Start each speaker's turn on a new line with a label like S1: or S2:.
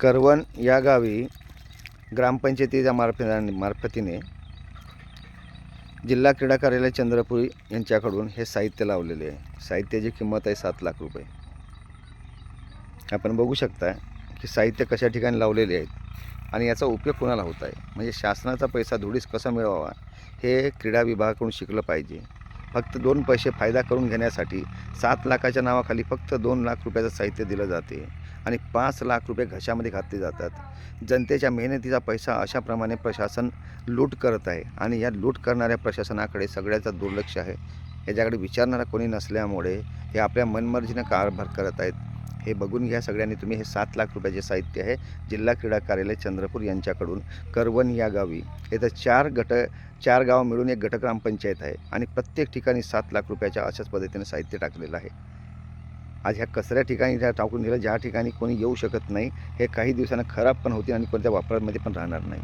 S1: करवण या गावी ग्रामपंचायतीच्या मार्फतीने जिल्हा क्रीडा कार्यालय चंद्रपूर यांच्याकडून हे साहित्य लावलेले आहे. साहित्याची किंमत आहे 7 लाख रुपये. आपण बघू शकता की साहित्य कशा ठिकाणी लावलेले आहेत आणि याचा उपयोग कोणाला होत आहे. म्हणजे शासनाचा पैसा धुडीस कसा मिळवावा हे क्रीडा विभागाकडून शिकलं पाहिजे. फक्त 2 पैसे फायदा करून घेण्यासाठी 7 लाखाच्या नावाखाली फक्त 2 लाख रुपयाचं साहित्य दिलं जाते आणि 5 लाख रुपये घशामध्ये घातले जातात. जनतेच्या मेहनतीचा पैसा अशाप्रमाणे प्रशासन लूट करत आहे आणि या लूट करणाऱ्या प्रशासनाकडे सगळ्याचं दुर्लक्ष आहे. याच्याकडे विचारणारा कोणी नसल्यामुळे हे आपल्या मनमर्जीनं कारभार करत आहेत. हे बघून घ्या सगळ्यांनी तुम्ही. हे 7 लाख रुपयाचे साहित्य आहे जिल्हा क्रीडा कार्यालय चंद्रपूर यांच्याकडून करवण या गावी. इथं 4 गाव मिळून एक गट ग्रामपंचायत आहे आणि प्रत्येक ठिकाणी 7 लाख रुपयाच्या अशाच पद्धतीने साहित्य टाकलेलं आहे. आज ह्या कचऱ्या ठिकाणी त्या टाकून दिलं, ज्या ठिकाणी कोणी येऊ शकत नाही. हे काही दिवसांना खराब पण होतील आणि कोणत्या वापरामध्ये पण राहणार नाही.